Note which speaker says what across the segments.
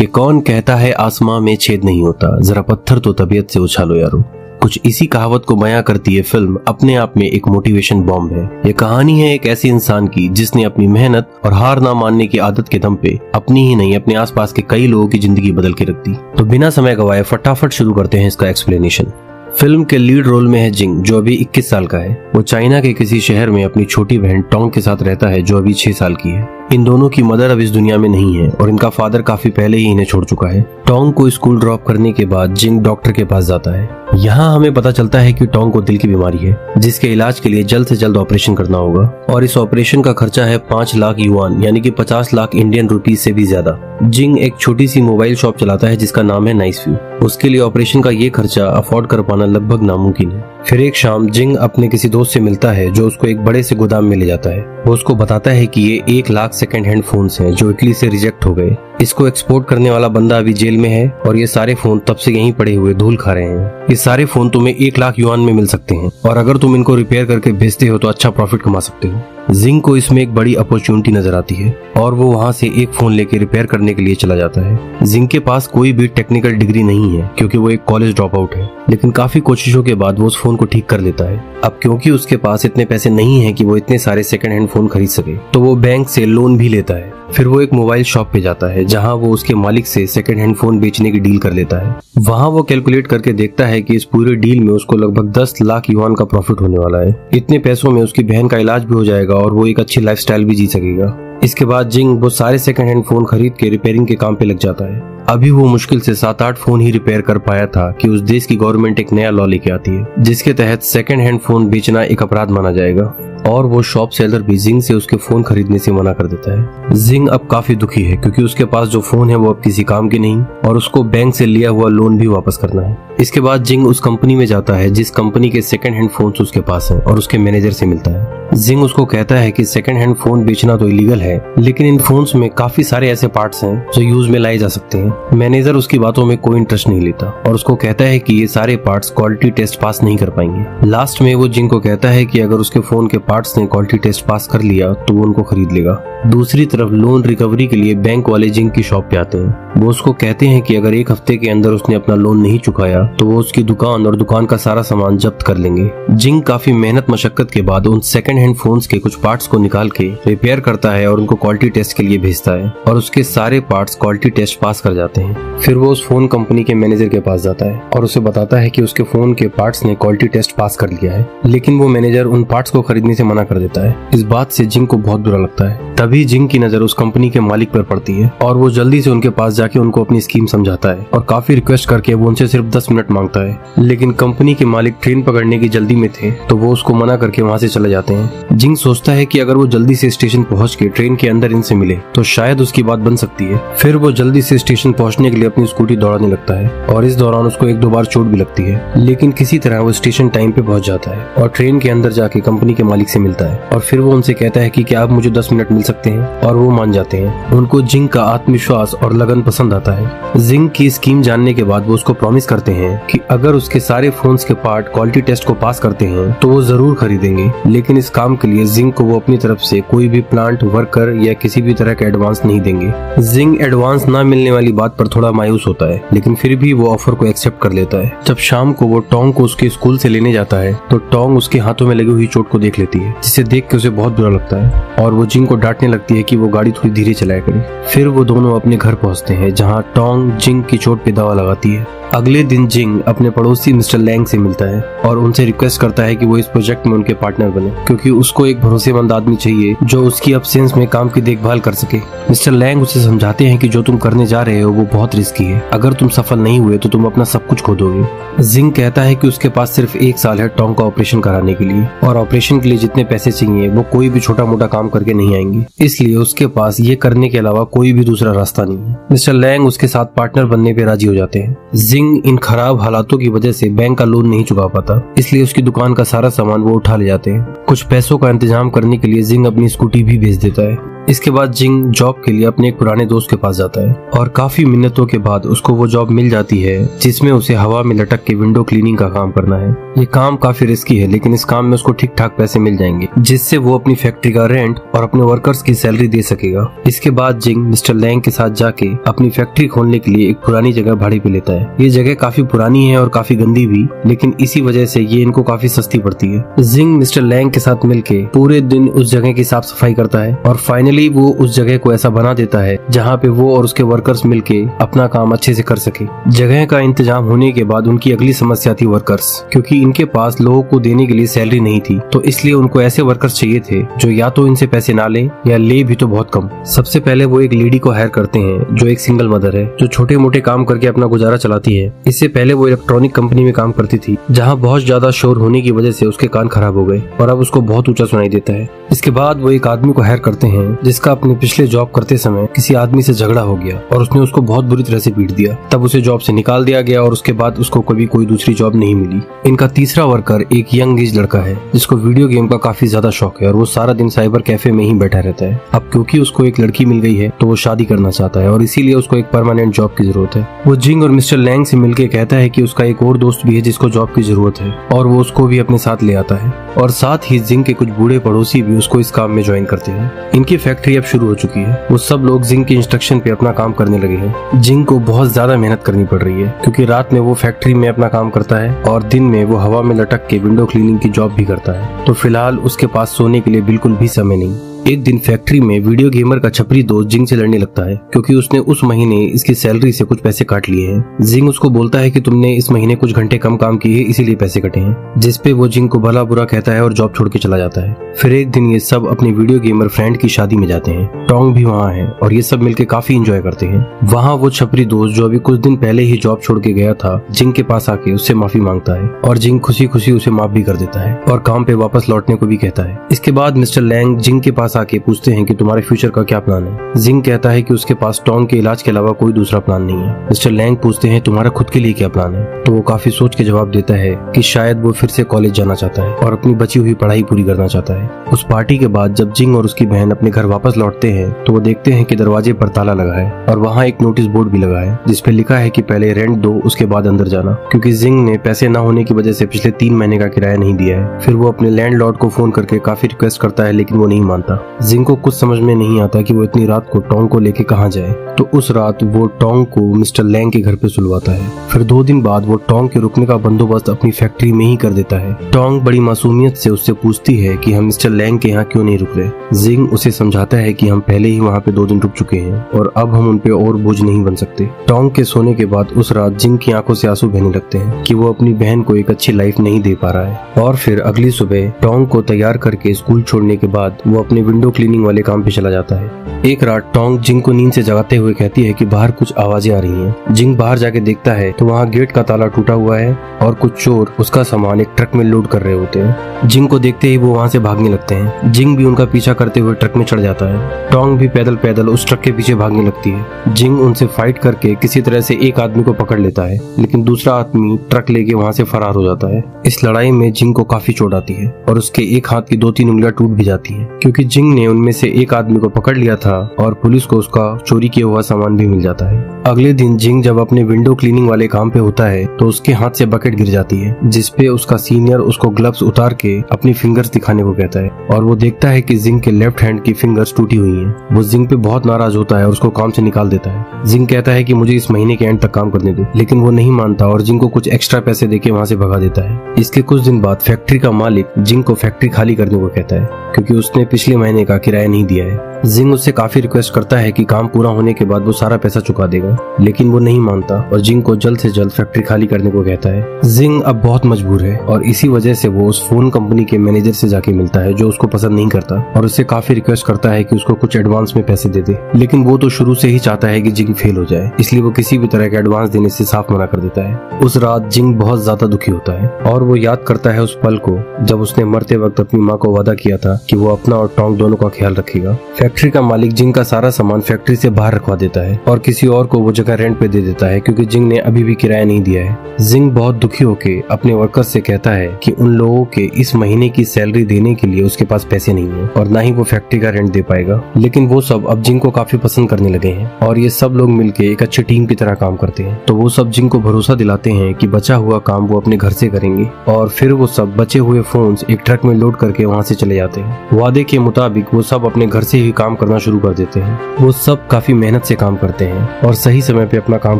Speaker 1: कि कौन कहता है आसमां में छेद नहीं होता, जरा पत्थर तो तबीयत से उछालो यारो। कुछ इसी कहावत को बयां करती है फिल्म अपने आप में एक मोटिवेशन बॉम्ब है। ये कहानी है एक ऐसे इंसान की जिसने अपनी मेहनत और हार ना मानने की आदत के दम पे अपनी ही नहीं अपने आसपास के कई लोगों की जिंदगी बदल के रख दी। तो बिना समय गवाए फटाफट शुरू करते हैं इसका एक्सप्लेनेशन। फिल्म के लीड रोल में है जिंग, जो अभी 21 साल का है। वो चाइना के किसी शहर में अपनी छोटी बहन टोंग के साथ रहता है, जो अभी 6 साल की है। इन दोनों की मदर अब इस दुनिया में नहीं है और इनका फादर काफी पहले ही इन्हें छोड़ चुका है। टोंग को स्कूल ड्रॉप करने के बाद जिंग डॉक्टर के पास जाता है। यहाँ हमें पता चलता है कि टोंग को दिल की बीमारी है, जिसके इलाज के लिए जल्द से जल्द ऑपरेशन करना होगा और इस ऑपरेशन का खर्चा है 5 लाख युआन यानी कि 50 लाख इंडियन रुपीज से भी ज्यादा। जिंग एक छोटी सी मोबाइल शॉप चलाता है जिसका नाम है नाइस व्यू। उसके लिए ऑपरेशन का ये खर्चा अफोर्ड कर पाना लगभग नामुमकिन है। फिर एक शाम जिंग अपने किसी दोस्त से मिलता है जो उसको एक बड़े से गोदाम में ले जाता है। वो उसको बताता है कि ये 1 लाख सेकंड हैंड फोन्स हैं जो इटली से रिजेक्ट हो गए। इसको एक्सपोर्ट करने वाला बंदा अभी जेल में है और ये सारे फोन तब से यहीं पड़े हुए धूल खा रहे हैं। ये सारे फोन तुम्हें 1 लाख युआन में मिल सकते हैं और अगर तुम इनको रिपेयर करके बेचते हो तो अच्छा प्रॉफिट कमा सकते हो। जिंग को इसमें एक बड़ी अपॉर्चुनिटी नजर आती है और वो वहाँ से एक फोन लेके रिपेयर करने के लिए चला जाता है। जिंग के पास कोई भी टेक्निकल डिग्री नहीं है क्योंकि वो एक कॉलेज ड्रॉप आउट है, लेकिन काफी कोशिशों के बाद वो उस फोन को ठीक कर लेता है। अब क्योंकि उसके पास इतने पैसे नहीं है कि वो इतने सारे सेकंड हैंड फोन खरीद सके, तो वो बैंक से लोन भी लेता है। फिर वो एक मोबाइल शॉप पे जाता है जहाँ वो उसके मालिक से सेकंड हैंड फोन बेचने की डील कर लेता है। वहाँ वो कैलकुलेट करके देखता है कि इस पूरे डील में उसको लगभग 10 लाख युआन का प्रॉफिट होने वाला है। इतने पैसों में उसकी बहन का इलाज भी हो जाएगा और वो एक अच्छी लाइफस्टाइल भी जी सकेगा। इसके बाद जिंग वो सारे सेकंड हैंड फोन खरीद के रिपेयरिंग के काम पे लग जाता है। अभी वो मुश्किल से 7-8 फोन ही रिपेयर कर पाया था कि उस देश की गवर्नमेंट एक नया लॉ लेके आती है जिसके तहत सेकंड हैंड फोन बेचना एक अपराध माना जाएगा और वो शॉप सेलर भी जिंग से उसके फोन खरीदने से मना कर देता है। जिंग अब काफी दुखी है क्योंकि उसके पास जो फोन है वो अब किसी काम के नहीं और उसको बैंक से लिया हुआ लोन भी वापस करना है। इसके बाद जिंग उस कंपनी में जाता है जिस कंपनी के सेकंड हैंड फोन उसके पास है और उसके मैनेजर से मिलता है। जिंग उसको कहता है कि सेकंड हैंड फोन बेचना तो इलीगल है, लेकिन इन फोन्स में काफी सारे ऐसे पार्ट्स हैं जो यूज में लाए जा सकते हैं। मैनेजर उसकी बातों में कोई इंटरेस्ट नहीं लेता और उसको कहता है कि ये सारे पार्ट्स क्वालिटी टेस्ट पास नहीं कर पाएंगे। लास्ट में वो जिंग को कहता है कि अगर उसके फोन के पार्ट्स ने क्वालिटी टेस्ट पास कर लिया तो वो उनको खरीद लेगा। दूसरी तरफ लोन रिकवरी के लिए बैंक वाले जिंग की शॉप पे आते हैं। वो उसको कहते हैं कि अगर 1 हफ्ते के अंदर उसने अपना लोन नहीं चुकाया तो वो उसकी दुकान और दुकान का सारा सामान जब्त कर लेंगे। जिंग काफी मेहनत मशक्कत के बाद उन सेकंड हैंड फोन्स के कुछ पार्ट्स को निकाल के रिपेयर करता है और उनको क्वालिटी टेस्ट के लिए भेजता है और उसके सारे पार्ट्स क्वालिटी टेस्ट पास कर जाते हैं। फिर वो उस फोन कंपनी के मैनेजर के पास जाता है और उसे बताता है कि उसके फोन के पार्ट्स ने क्वालिटी टेस्ट पास कर लिया है, लेकिन वो मैनेजर उन पार्ट्स को खरीदने से मना कर देता है। इस बात से जिंग को बहुत बुरा लगता है। तभी जिंग की नजर उस कंपनी के मालिक पर पड़ती है और वो जल्दी से उनके पास जाके उनको अपनी स्कीम समझाता है और काफी रिक्वेस्ट करके वो उनसे सिर्फ 10 मिनट मांगता है, लेकिन कंपनी के मालिक ट्रेन पकड़ने की जल्दी में थे तो वो उसको मना करके वहाँ से चले जाते हैं। जिंग सोचता है कि अगर वो जल्दी से स्टेशन पहुँच के ट्रेन के अंदर इनसे मिले तो शायद उसकी बात बन सकती है। फिर वो जल्दी से स्टेशन पहुँचने के लिए अपनी स्कूटी दौड़ाने लगता है और इस दौरान उसको 1-2 बार चोट भी लगती है, लेकिन किसी तरह वो स्टेशन टाइम पे पहुँच जाता है और ट्रेन के अंदर जाके कंपनी के मालिक से मिलता है और फिर वो उनसे कहता है कि क्या आप मुझे 10 मिनट मिल सकते हैं, और वो मान जाते हैं। उनको जिंग का आत्मविश्वास और लगन पसंद आता है। जिंग की स्कीम जानने के बाद वो उसको प्रॉमिस करते हैं कि अगर उसके सारे फोन्स के पार्ट क्वालिटी टेस्ट को पास करते हैं तो वो जरूर खरीदेंगे, लेकिन इस काम के लिए जिंग को वो अपनी तरफ से कोई भी प्लांट वर्कर या किसी भी तरह का एडवांस नहीं देंगे। जिंग एडवांस ना मिलने वाली बात पर थोड़ा मायूस होता है, लेकिन फिर भी वो ऑफर को एक्सेप्ट कर लेता है। जब शाम को वो टोंग को उसके स्कूल से लेने जाता है तो टोंग उसके हाथों में लगी हुई चोट को देख लेती है, जिसे देख के उसे बहुत बुरा लगता है और वो जिंग को डांटने लगती है कि वो गाड़ी थोड़ी धीरे चलाया करे। फिर वो दोनों अपने घर पहुंचते हैं जहां टोंग जिंग की चोट पे दवा लगाती है। अगले दिन जिंग अपने पड़ोसी मिस्टर लैंग से मिलता है और उनसे रिक्वेस्ट करता है कि वो इस प्रोजेक्ट में उनके पार्टनर बने, क्योंकि उसको एक भरोसेमंद आदमी चाहिए जो उसकी अब्सेंस में काम की देखभाल कर सके। मिस्टर लैंग उसे समझाते हैं कि जो तुम करने जा रहे हो वो बहुत रिस्की है, अगर तुम सफल नहीं हुए तो तुम अपना सब कुछ खो दोगे। जिंग कहता है कि उसके पास सिर्फ 1 साल है टोंग का ऑपरेशन कराने के लिए और ऑपरेशन के लिए जितने पैसे चाहिए वो कोई भी छोटा मोटा काम करके नहीं आएंगे, इसलिए उसके पास ये करने के अलावा कोई भी दूसरा रास्ता नहीं है। मिस्टर लैंग उसके साथ पार्टनर बनने पे राजी हो जाते हैं। जिंग इन खराब हालातों की वजह से बैंक का लोन नहीं चुका पाता, इसलिए उसकी दुकान का सारा सामान वो उठा ले जाते हैं। कुछ पैसों का इंतजाम करने के लिए जिंग अपनी स्कूटी भी बेच देता है। इसके बाद जिंग जॉब के लिए अपने एक पुराने दोस्त के पास जाता है और काफी मिन्नतों के बाद उसको वो जॉब मिल जाती है जिसमें उसे हवा में लटक के विंडो क्लीनिंग का काम करना है। ये काम काफी रिस्की है लेकिन इस काम में उसको ठीक ठाक पैसे मिल जाएंगे जिससे वो अपनी फैक्ट्री का रेंट और अपने वर्कर्स की सैलरी दे सकेगा। इसके बाद जिंग मिस्टर लैंग के साथ जाके अपनी फैक्ट्री खोलने के लिए एक पुरानी जगह भाड़े पे लेता है। ये जगह काफी पुरानी है और काफी गंदी भी, लेकिन इसी वजह से ये इनको काफी सस्ती पड़ती है। जिंग मिस्टर लैंग के साथ मिलके पूरे दिन उस जगह की साफ सफाई करता है और फाइनली वो उस जगह को ऐसा बना देता है जहाँ पे वो और उसके वर्कर्स मिलके अपना काम अच्छे से कर सके। जगह का इंतजाम होने के बाद उनकी अगली समस्या थी वर्कर्स, क्योंकि इनके पास लोगों को देने के लिए सैलरी नहीं थी, तो इसलिए उनको ऐसे वर्कर्स चाहिए थे जो या तो इनसे पैसे ना ले या ले भी तो बहुत कम। सबसे पहले वो एक लेडी को हायर करते हैं जो एक सिंगल मदर है, जो छोटे मोटे काम करके अपना गुजारा चलाती है। इससे पहले वो इलेक्ट्रॉनिक कंपनी में काम करती थी जहाँ बहुत ज्यादा शोर होने की वजह से उसके कान खराब हो गए और अब उसको बहुत ऊंचा सुनाई देता है। इसके बाद वो एक आदमी को हायर करते हैं जिसका अपने पिछले जॉब करते समय किसी आदमी से झगड़ा हो गया और उसने उसको बहुत बुरी तरह से पीट दिया। तब उसे जॉब से निकाल दिया गया और उसके बाद उसको कभी कोई दूसरी जॉब नहीं मिली। इनका तीसरा वर्कर एक यंग एज लड़का है जिसको वीडियो गेम का काफी ज्यादा शौक है और वो सारा दिन साइबर कैफे में ही बैठा रहता है। अब क्योंकि उसको एक लड़की मिल गई है तो वो शादी करना चाहता है और इसीलिए उसको एक परमानेंट जॉब की जरूरत है। वो जिंग और मिस्टर लैंग से मिलकर कहता है कि उसका एक और दोस्त भी है जिसको जॉब की जरूरत है और वो उसको भी अपने साथ ले आता है और साथ ही जिंग के कुछ बूढ़े पड़ोसी भी उसको इस काम में ज्वाइन करते हैं। इनकी फैक्ट्री अब शुरू हो चुकी है। वो सब लोग जिंग के इंस्ट्रक्शन पे अपना काम करने लगे हैं। जिंग को बहुत ज्यादा मेहनत करनी पड़ रही है क्योंकि रात में वो फैक्ट्री में अपना काम करता है और दिन में वो हवा में लटक के विंडो क्लीनिंग की जॉब भी करता है, तो फिलहाल उसके पास सोने के लिए बिल्कुल भी समय नहीं। एक दिन फैक्ट्री में वीडियो गेमर का छपरी दोस्त जिंग से लड़ने लगता है क्योंकि उसने उस महीने इसकी सैलरी से कुछ पैसे काट लिए हैं। जिंग उसको बोलता है कि तुमने इस महीने कुछ घंटे कम काम किए हैं इसीलिए पैसे कटे हैं, जिसपे वो जिंग को भला बुरा कहता है और जॉब छोड़ के चला जाता है। फिर एक दिन ये सब अपने वीडियो गेमर फ्रेंड की शादी में जाते हैं। टोंग भी वहाँ है और ये सब मिलकर काफी इंजॉय करते हैं। वहाँ वो छपरी दोस्त जो अभी कुछ दिन पहले ही जॉब छोड़ के गया था जिंग के पास आके उससे माफी मांगता है और जिंग खुशी खुशी उसे माफ भी कर देता है और काम पे वापस लौटने को भी कहता है। इसके बाद मिस्टर लैंग जिंग के पास आके पूछते हैं कि तुम्हारे फ्यूचर का क्या प्लान है। जिंग कहता है कि उसके पास टोंग के इलाज के अलावा कोई दूसरा प्लान नहीं है। मिस्टर लैंग पूछते हैं तुम्हारा खुद के लिए क्या प्लान है, तो वो काफी सोच के जवाब देता है कि शायद वो फिर से कॉलेज जाना चाहता है और अपनी बची हुई पढ़ाई पूरी करना चाहता है। उस पार्टी के बाद जब जिंग और उसकी बहन अपने घर वापस लौटते हैं तो वो देखते हैं कि दरवाजे पर ताला लगा है और वहाँ एक नोटिस बोर्ड भी लगा है जिसपे लिखा है कि पहले रेंट दो उसके बाद अंदर जाना, क्योंकि जिंग ने पैसे न होने की वजह से पिछले 3 महीने का किराया नहीं दिया है। फिर वो अपने लैंडलॉर्ड को फोन करके काफी रिक्वेस्ट करता है लेकिन वो नहीं मानता। जिंग को कुछ समझ में नहीं आता कि वो इतनी रात को टोंग को लेके कहाँ जाए, तो उस रात वो टोंग को मिस्टर लैंग के घर पे सुलवाता है। फिर 2 दिन बाद वो टोंग के रुकने का बंदोबस्त अपनी फैक्ट्री में ही कर देता है। टोंग बड़ी मासूमियत से उससे पूछती है कि हम मिस्टर लैंग के यहाँ क्यों नहीं रुक रहे। जिंग उसे समझाता है कि हम पहले ही वहाँ पे 2 दिन रुक चुके हैं और अब हम उन पे और बोझ नहीं बन सकते। टोंग के सोने के बाद उस रात जिंग की आंखों से आंसू बहने लगते हैं कि वो अपनी बहन को एक अच्छी लाइफ नहीं दे पा रहा है। और फिर अगली सुबह टोंग को तैयार करके स्कूल छोड़ने के बाद वो अपने विंडो क्लीनिंग वाले काम पे चला जाता है। एक रात टोंग जिंग को नींद से जगाते हुए कहती है कि बाहर कुछ आवाजें आ रही हैं। जिंग बाहर जाके देखता है तो वहाँ गेट का ताला टूटा हुआ है और कुछ चोर उसका सामान एक ट्रक में लोड कर रहे होते हैं। जिंग को देखते ही वो वहाँ से भागने लगते हैं। जिंग भी उनका पीछा करते हुए ट्रक में चढ़ जाता है। टोंग भी पैदल पैदल उस ट्रक के पीछे भागने लगती है। जिंग उनसे फाइट करके किसी तरह से एक आदमी को पकड़ लेता है लेकिन दूसरा आदमी ट्रक लेके वहाँ से फरार हो जाता है। इस लड़ाई में जिंग को काफी चोट आती है और उसके एक हाथ की 2-3 उंगलियां टूट भी जाती हैं क्योंकि जिंग ने उनमें से एक आदमी को पकड़ लिया था और पुलिस को उसका चोरी किया हुआ सामान भी मिल जाता है। अगले दिन जिंग जब अपने विंडो क्लीनिंग वाले काम पे होता है तो उसके हाथ से बकेट गिर जाती है जिसपे उसका सीनियर उसको ग्लव्स उतार के अपनी फिंगर्स दिखाने को कहता है और वो देखता है कि जिंग के लेफ्ट हैंड की फिंगर्स टूटी हुई हैं। वो जिंग पे बहुत नाराज होता है और उसको काम से निकाल देता है। जिंग कहता है कि मुझे इस महीने के एंड तक काम करने दो, लेकिन वो नहीं मानता और जिंग को कुछ एक्स्ट्रा पैसे देके वहाँ से भगा देता है। इसके कुछ दिन बाद फैक्ट्री का मालिक जिंग को फैक्ट्री खाली करने को कहता है क्योंकि उसने पिछले महीने का किराया नहीं दिया है। जिंग उससे काफी रिक्वेस्ट करता है कि काम पूरा होने के बाद वो सारा पैसा चुका देगा, लेकिन वो नहीं मानता और जिंग को जल्द से जल्द फैक्ट्री खाली करने को कहता है। जिंग अब बहुत मजबूर है और इसी वजह से वो उस फोन कंपनी के मैनेजर से जाके मिलता है जो उसको पसंद नहीं करता और उससे काफी रिक्वेस्ट करता है कि उसको कुछ एडवांस में पैसे दे दे, लेकिन वो तो शुरू से ही चाहता है कि जिंग फेल हो जाए, इसलिए वो किसी भी तरह का एडवांस देने से साफ मना कर देता है। उस रात जिंग बहुत ज्यादा दुखी होता है और वो याद करता है उस पल को जब उसने मरते वक्त अपनी माँ को वादा किया था कि वो अपना और टोंग दोनों का ख्याल रखेगा। फैक्ट्री का मालिक जिंग का सारा सामान फैक्ट्री से बाहर रखवा देता है और किसी और को वो जगह रेंट पे दे देता है क्योंकि जिंग ने अभी भी किराया नहीं दिया है। जिंग बहुत दुखी होके अपने वर्कर्स से कहता है कि उन लोगों के इस महीने की सैलरी देने के लिए उसके पास पैसे नहीं है और ना ही वो फैक्ट्री का रेंट दे पाएगा। लेकिन वो सब अब जिंग को काफी पसंद करने लगे हैं और ये सब लोग मिलके एक अच्छी टीम की तरह काम करते हैं। तो वो सब जिंग को भरोसा दिलाते हैं कि बचा हुआ काम वो अपने घर से करेंगे और फिर वो सब बचे हुए फोन्स एक ट्रक में लोड करके वहाँ से चले जाते हैं। वादे के मुताबिक वो सब अपने घर से ही काम करना शुरू कर देते हैं। वो सब काफी मेहनत से काम करते हैं और सही समय पे अपना काम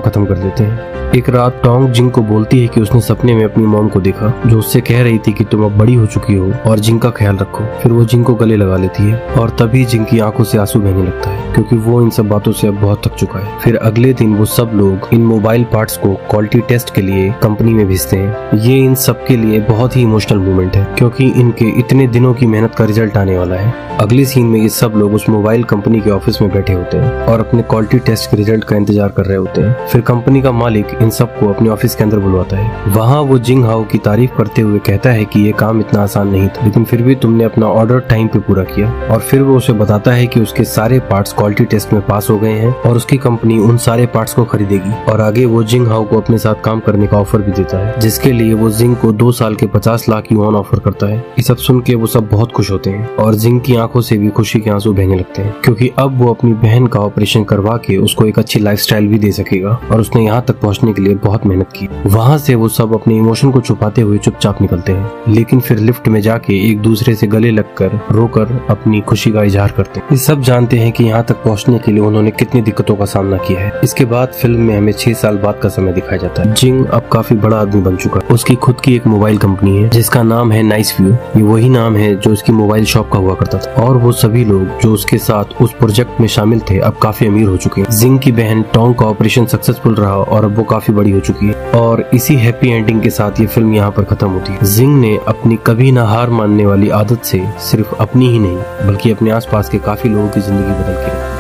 Speaker 1: खत्म कर देते हैं। एक रात टोंग जिंग को बोलती है कि उसने सपने में अपनी मॉम को देखा जो उससे कह रही थी कि तुम अब बड़ी हो चुकी हो और जिंग का ख्याल रखो। फिर वो जिंग को गले लगा लेती है और तभी जिंग की आंखों से आंसू बहने लगता है क्योंकि वो इन सब बातों से अब बहुत थक चुका है। फिर अगले दिन वो सब लोग इन मोबाइल पार्ट्स को क्वालिटी टेस्ट के लिए कंपनी में भेजते हैं। ये इन सब के लिए बहुत ही इमोशनल मोमेंट है क्योंकि इनके इतने दिनों की मेहनत का रिजल्ट आने वाला है। अगले सीन में ये सब लोग उस मोबाइल कंपनी के ऑफिस में बैठे होते हैं और अपने क्वालिटी टेस्ट के रिजल्ट का इंतजार कर रहे होते हैं। फिर कंपनी का मालिक इन सबको अपने ऑफिस के अंदर बुलवाता है। वहाँ वो जिंग हाओ की तारीफ करते हुए कहता है कि ये काम इतना आसान नहीं था लेकिन फिर भी तुमने अपना ऑर्डर टाइम पे पूरा किया। और फिर वो उसे बताता है कि उसके सारे पार्ट्स क्वालिटी टेस्ट में पास हो गए हैं और उसकी कंपनी उन सारे पार्ट्स को खरीदेगी। और आगे वो जिंग हाओ को अपने साथ काम करने का ऑफर भी देता है जिसके लिए वो जिंग को 2 साल के 50 लाख युआन ऑफर करता है। ये सब सुन के वो सब बहुत खुश होते हैं और जिंग की आंखों से भी खुशी के आंसू बहने लगते हैं क्योंकि अब वो अपनी बहन का ऑपरेशन करवा के उसको एक अच्छी लाइफस्टाइल भी दे सकेगा और उसने यहाँ तक पहुँचने के लिए बहुत मेहनत की। वहाँ से वो सब अपने इमोशन को छुपाते हुए चुपचाप निकलते हैं लेकिन फिर लिफ्ट में जाके एक दूसरे से गले लगकर रोकर अपनी खुशी का इजहार करते हैं। ये सब जानते हैं कि यहाँ तक पहुँचने के लिए उन्होंने कितनी दिक्कतों का सामना किया है। इसके बाद फिल्म में हमें 6 साल बाद का समय दिखाया जाता है। जिंग अब काफी बड़ा आदमी बन चुका है। उसकी खुद की एक मोबाइल कंपनी है जिसका नाम है नाइस व्यू। ये वही नाम है जो उसकी मोबाइल शॉप का हुआ करता था और वो सभी लोग जो उसके साथ उस प्रोजेक्ट में शामिल थे अब काफी अमीर हो चुके हैं। जिंग की बहन टोंग का ऑपरेशन सक्सेसफुल रहा और अब वो काफी बड़ी हो चुकी है और इसी हैप्पी एंडिंग के साथ ये फिल्म यहाँ पर खत्म होती है। जिंग ने अपनी कभी ना हार मानने वाली आदत से सिर्फ अपनी ही नहीं बल्कि अपने आसपास के काफी लोगों की जिंदगी बदल के